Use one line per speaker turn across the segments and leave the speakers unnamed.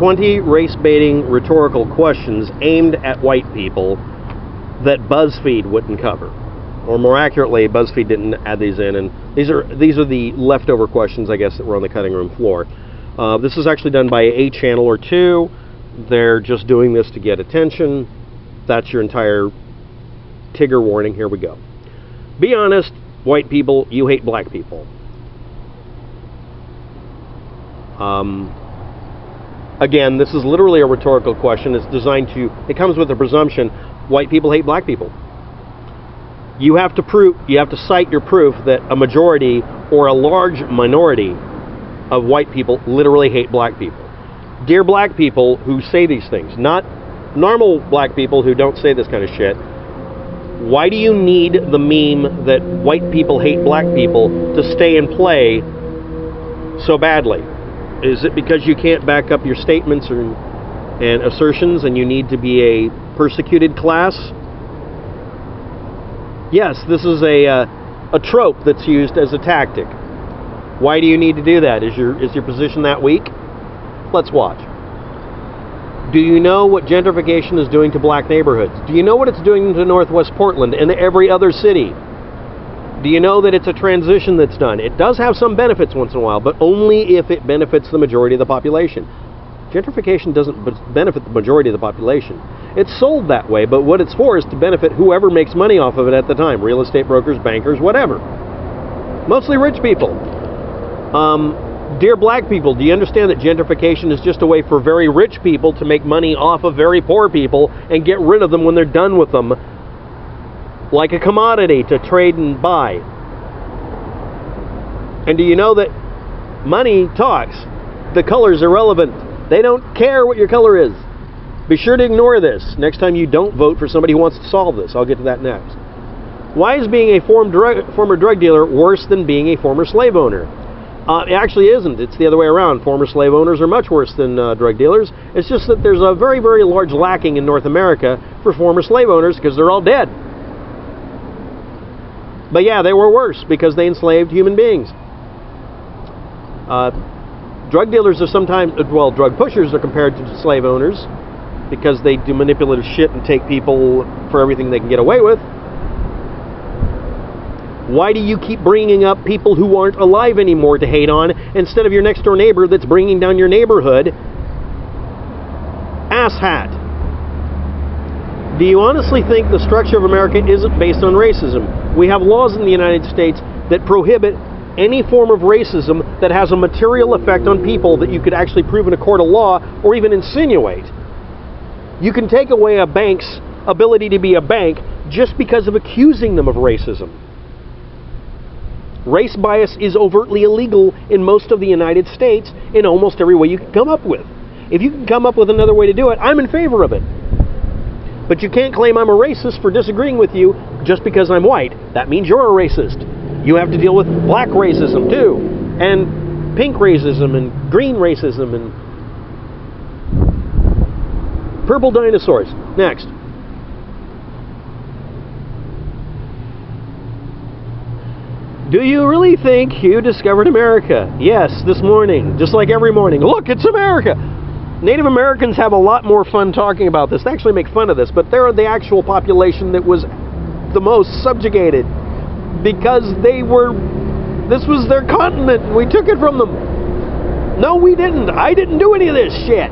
20 race-baiting rhetorical questions aimed at white people that Buzzfeed wouldn't cover. Or more accurately, Buzzfeed didn't add these in, and these are the leftover questions, I guess, that were on the cutting room floor. This is actually done by a channel or two. They're just doing this to get attention. That's your entire Tigger warning. Here we go. Be honest, white people, you hate black people. Again, this is literally a rhetorical question. It's designed to, it comes with a presumption, white people hate black people. You have to cite your proof that a majority or a large minority of white people literally hate black people. Dear black people who say these things, not normal black people who don't say this kind of shit, why do you need the meme that white people hate black people to stay in play so badly? Is it because you can't back up your statements and assertions and you need to be a persecuted class? Yes, this is a trope that's used as a tactic. Why do you need to do that? Is your position that weak? Let's watch. Do you know what gentrification is doing to black neighborhoods? Do you know what it's doing to Northwest Portland and every other city? Do you know that it's a transition that's done? It does have some benefits once in a while, but only if it benefits the majority of the population. Gentrification doesn't benefit the majority of the population. It's sold that way, but what it's for is to benefit whoever makes money off of it at the time. Real estate brokers, bankers, whatever. Mostly rich people. Dear black people, do you understand that gentrification is just a way for very rich people to make money off of very poor people and get rid of them when they're done with them? Like a commodity to trade and buy. And do you know that money talks? The color's irrelevant. They don't care what your color is. Be sure to ignore this next time you don't vote for somebody who wants to solve this. I'll get to that next. Why is being a former drug dealer worse than being a former slave owner? It actually isn't. It's the other way around. Former slave owners are much worse than drug dealers. It's just that there's a very, very large lacking in North America for former slave owners because they're all dead. But yeah, they were worse because they enslaved human beings. Drug dealers are sometimes, well, drug pushers are compared to slave owners because they do manipulative shit and take people for everything they can get away with. Why do you keep bringing up people who aren't alive anymore to hate on instead of your next door neighbor that's bringing down your neighborhood? Asshat. Do you honestly think the structure of America isn't based on racism? We have laws in the United States that prohibit any form of racism that has a material effect on people that you could actually prove in a court of law or even insinuate. You can take away a bank's ability to be a bank just because of accusing them of racism. Race bias is overtly illegal in most of the United States in almost every way you can come up with. If you can come up with another way to do it, I'm in favor of it. But you can't claim I'm a racist for disagreeing with you just because I'm white. That means you're a racist. You have to deal with black racism too, and pink racism, and green racism, and purple dinosaurs. Next. Do you really think you discovered America? Yes, this morning, just like every morning. Look, it's America! Native Americans have a lot more fun talking about this. They actually make fun of this, but they're the actual population that was the most subjugated because this was their continent and we took it from them. No, we didn't. I didn't do any of this shit.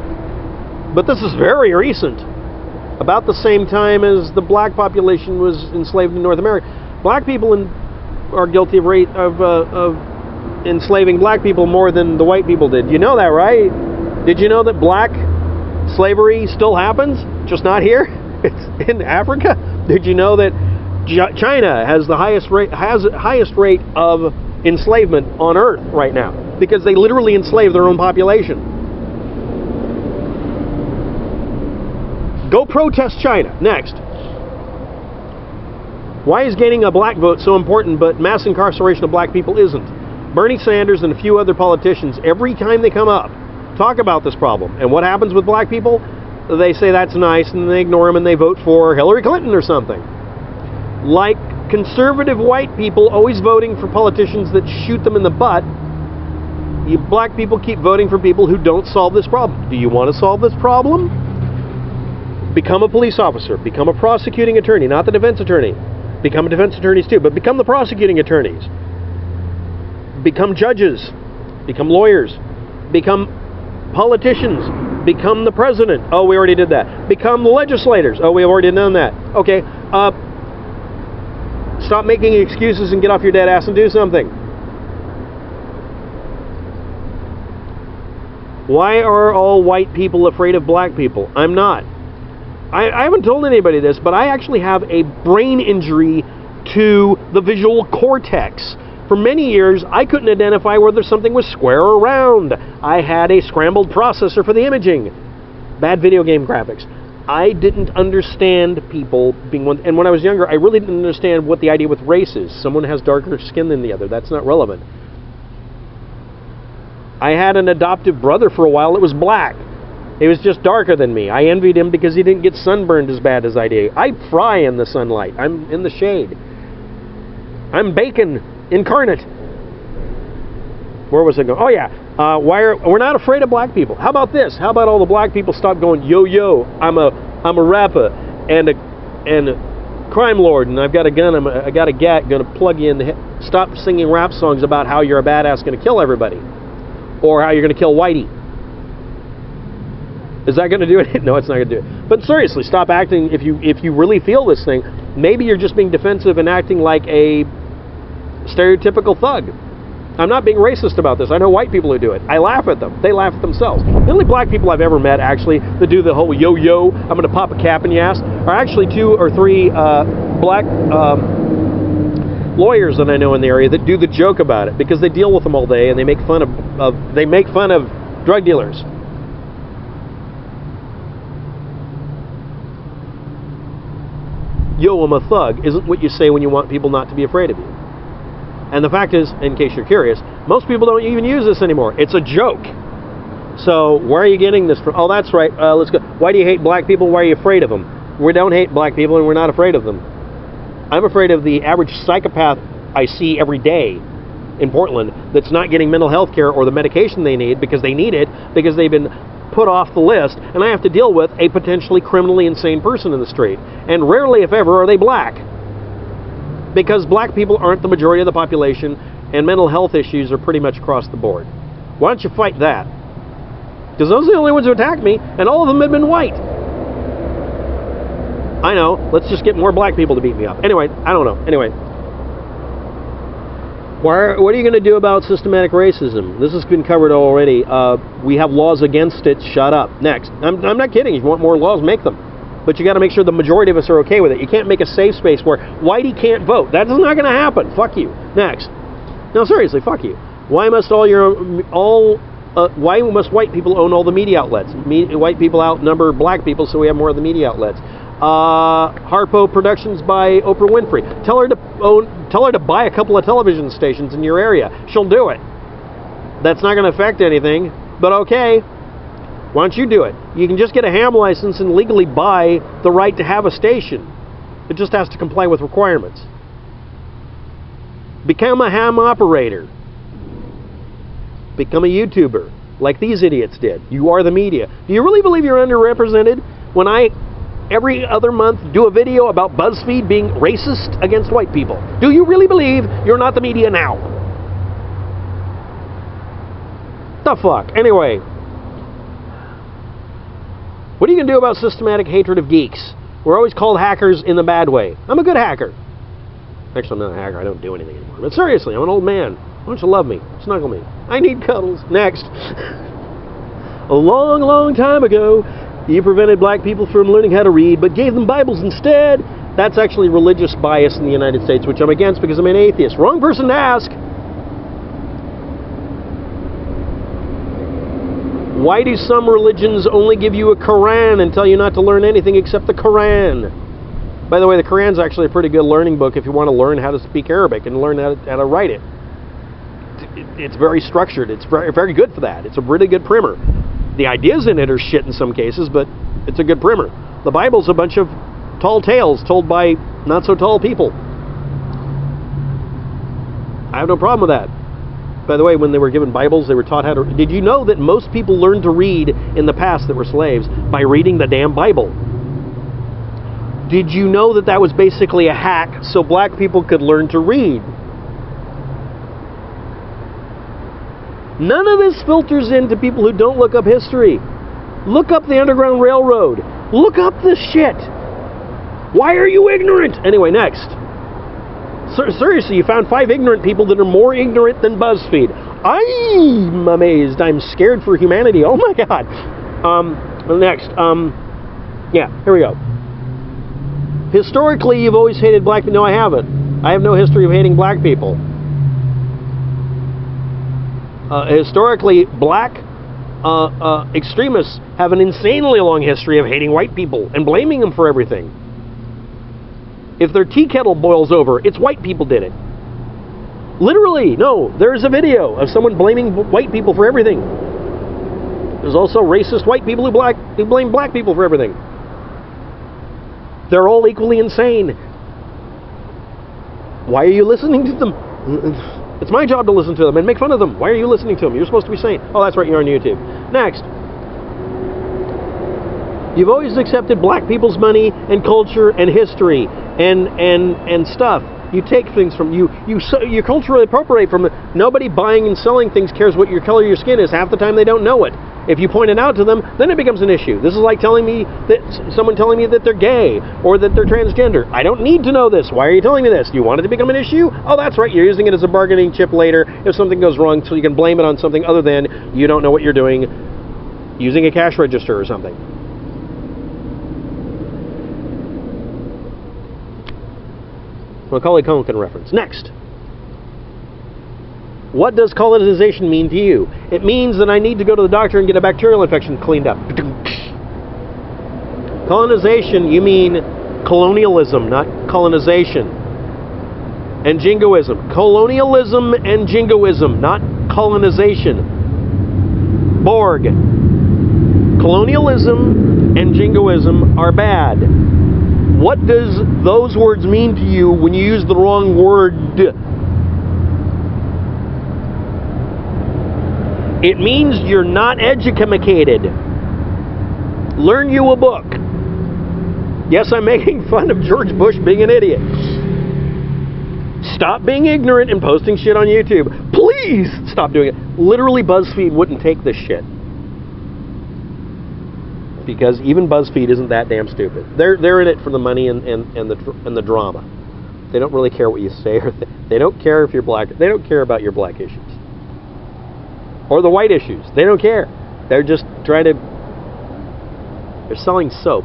But this is very recent. About the same time as the black population was enslaved in North America. Black people are guilty of enslaving black people more than the white people did. You know that, right? Did you know that black slavery still happens? Just not here? It's in Africa. Did you know that China has the highest rate of enslavement on Earth right now? Because they literally enslave their own population. Go protest China. Next. Why is gaining a black vote so important, but mass incarceration of black people isn't? Bernie Sanders and a few other politicians, every time they come up, talk about this problem. And what happens with black people? They say that's nice, and they ignore them, and they vote for Hillary Clinton or something. Like conservative white people always voting for politicians that shoot them in the butt, You black people keep voting for people who don't solve this problem. Do you want to solve this problem? Become a police officer. Become a prosecuting attorney, not the defense attorney. Become defense attorneys too, but become the prosecuting attorneys. Become judges. Become lawyers. Become politicians. Become the president. Oh, we already did that. Become the legislators. Oh, we have already done that. Okay. Stop making excuses and get off your dead ass and do something. Why are all white people afraid of black people? I'm not. I haven't told anybody this, but I actually have a brain injury to the visual cortex. For many years, I couldn't identify whether something was square or round. I had a scrambled processor for the imaging. Bad video game graphics. I didn't understand people being one. And when I was younger, I really didn't understand what the idea with race is. Someone has darker skin than the other. That's not relevant. I had an adoptive brother for a while that was black. He was just darker than me. I envied him because he didn't get sunburned as bad as I did. I fry in the sunlight. I'm in the shade. I'm bacon incarnate. Where was I going? Oh yeah. We're not afraid of black people. How about this? How about all the black people stop going, yo yo, I'm a rapper and a crime lord and I've got a gun, I got a gat, gonna plug you in the head. Stop singing rap songs about how you're a badass gonna kill everybody. Or how you're gonna kill Whitey. Is that going to do it? No, it's not going to do it. But seriously, stop acting. If you really feel this thing, maybe you're just being defensive and acting like a stereotypical thug. I'm not being racist about this. I know white people who do it. I laugh at them. They laugh at themselves. The only black people I've ever met, actually, that do the whole yo-yo, I'm going to pop a cap in your ass, are actually 2 or 3 black lawyers that I know in the area that do the joke about it because they deal with them all day and they make fun of drug dealers. Yo, I'm a thug, isn't what you say when you want people not to be afraid of you. And the fact is, in case you're curious, most people don't even use this anymore. It's a joke. So, where are you getting this from? Oh, that's right. Let's go. Why do you hate black people? Why are you afraid of them? We don't hate black people and we're not afraid of them. I'm afraid of the average psychopath I see every day in Portland that's not getting mental health care or the medication they need because they need it, because they've been put off the list, and I have to deal with a potentially criminally insane person in the street. And rarely, if ever, are they black. Because black people aren't the majority of the population, and mental health issues are pretty much across the board. Why don't you fight that? Because those are the only ones who attacked me, and all of them have been white. I know, let's just get more black people to beat me up. Anyway, I don't know. Anyway. What are you going to do about systematic racism? This has been covered already. We have laws against it. Shut up. Next. I'm not kidding. If you want more laws, make them. But you got to make sure the majority of us are okay with it. You can't make a safe space where Whitey can't vote. That's not going to happen. Fuck you. Next. No, seriously, fuck you. Why must why must white people own all the media outlets? White people outnumber black people, so we have more of the media outlets. Harpo Productions by Oprah Winfrey. Tell her to buy a couple of television stations in your area. She'll do it. That's not going to affect anything, but okay. Why don't you do it? You can just get a ham license and legally buy the right to have a station. It just has to comply with requirements. Become a ham operator. Become a YouTuber, like these idiots did. You are the media. Do you really believe you're underrepresented? When I every other month do a video about Buzzfeed being racist against white people. Do you really believe you're not the media now? The fuck? Anyway. What are you going to do about systematic hatred of geeks? We're always called hackers in the bad way. I'm a good hacker. Actually, I'm not a hacker. I don't do anything anymore. But seriously, I'm an old man. Why don't you love me? Snuggle me. I need cuddles. Next. A long, long time ago, you prevented black people from learning how to read, but gave them Bibles instead. That's actually religious bias in the United States, which I'm against because I'm an atheist. Wrong person to ask. Why do some religions only give you a Quran and tell you not to learn anything except the Quran? By the way, the Quran's actually a pretty good learning book if you want to learn how to speak Arabic and learn how to write it. It's very structured. It's very, very good for that. It's a really good primer. The ideas in it are shit in some cases, but it's a good primer. The Bible's a bunch of tall tales told by not so tall people. I have no problem with that. By the way, when they were given Bibles, they were taught how to... Did you know that most people learned to read in the past that were slaves by reading the damn Bible? Did you know that that was basically a hack so black people could learn to read? None of this filters into people who don't look up history. Look up the Underground Railroad. Look up this shit. Why are you ignorant? Anyway, next. Seriously, you found 5 ignorant people that are more ignorant than BuzzFeed. I'm amazed. I'm scared for humanity. Oh my God. Next. Yeah, here we go. Historically, you've always hated black people. No, I haven't. I have no history of hating black people. Historically, black extremists have an insanely long history of hating white people and blaming them for everything. If their tea kettle boils over, it's white people did it. Literally, no, there's a video of someone blaming white people for everything. There's also racist white people who blame black people for everything. They're all equally insane. Why are you listening to them? It's my job to listen to them and make fun of them. Why are you listening to them? You're supposed to be sane. Oh, that's right, you're on YouTube. Next. You've always accepted black people's money and culture and history and stuff. You take things from you culturally appropriate from it. Nobody buying and selling things cares what your color of your skin is. Half the time they don't know it. If you point it out to them, then it becomes an issue. This is like someone telling me that they're gay or that they're transgender. I don't need to know this. Why are you telling me this? Do you want it to become an issue? Oh, that's right. You're using it as a bargaining chip later if something goes wrong, so you can blame it on something other than you don't know what you're doing, using a cash register or something. Macaulay Culkin reference. Next. What does colonization mean to you? It means that I need to go to the doctor and get a bacterial infection cleaned up. Colonization, you mean colonialism, not colonization. And jingoism. Colonialism and jingoism, not colonization. Borg. Colonialism and jingoism are bad. What does those words mean to you when you use the wrong word? It means you're not educated. Learn you a book. Yes, I'm making fun of George Bush being an idiot. Stop being ignorant and posting shit on YouTube. Please stop doing it. Literally, BuzzFeed wouldn't take this shit. Because even BuzzFeed isn't that damn stupid. They're in it for the money and the drama. They don't really care what you say, or they don't care if you're black. They don't care about your black issues or the white issues. They don't care. They're just trying to. They're selling soap.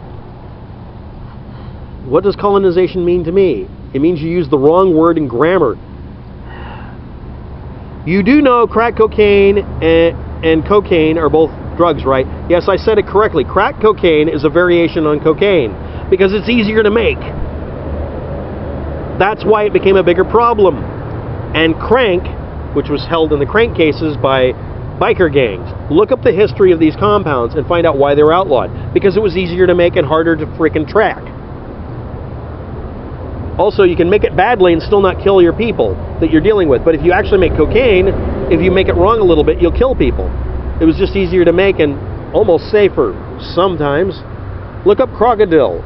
What does colonization mean to me? It means you use the wrong word in grammar. You do know crack cocaine and cocaine are both drugs, right? Yes, I said it correctly. Crack cocaine is a variation on cocaine because it's easier to make. That's why it became a bigger problem. And crank, which was held in the crank cases by biker gangs. Look up the history of these compounds and find out why they were outlawed. Because it was easier to make and harder to frickin' track. Also, you can make it badly and still not kill your people that you're dealing with. But if you actually make cocaine, if you make it wrong a little bit, you'll kill people. It was just easier to make and almost safer sometimes. Look up crocodile.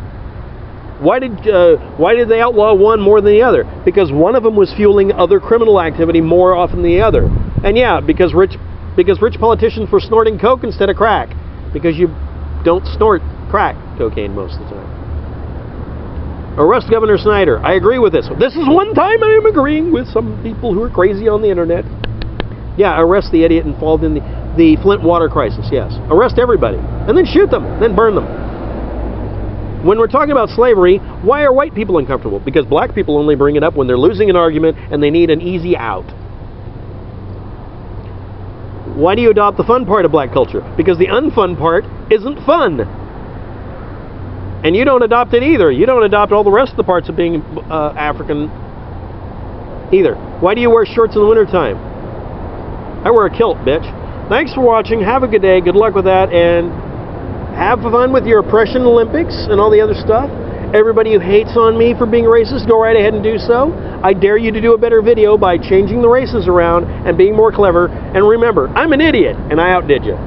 Why did they outlaw one more than the other? Because one of them was fueling other criminal activity more often than the other. And yeah, because rich politicians were snorting coke instead of crack. Because you don't snort crack cocaine most of the time. Arrest Governor Snyder. I agree with this. This is one time I am agreeing with some people who are crazy on the internet. Yeah, arrest the idiot involved in the Flint water crisis, yes. Arrest everybody. And then shoot them. Then burn them. When we're talking about slavery, why are white people uncomfortable? Because black people only bring it up when they're losing an argument and they need an easy out. Why do you adopt the fun part of black culture? Because the unfun part isn't fun. And you don't adopt it either. You don't adopt all the rest of the parts of being African either. Why do you wear shorts in the wintertime? I wear a kilt, bitch. Thanks for watching. Have a good day. Good luck with that. And have fun with your oppression Olympics and all the other stuff. Everybody who hates on me for being racist, go right ahead and do so. I dare you to do a better video by changing the races around and being more clever. And remember, I'm an idiot, and I outdid you.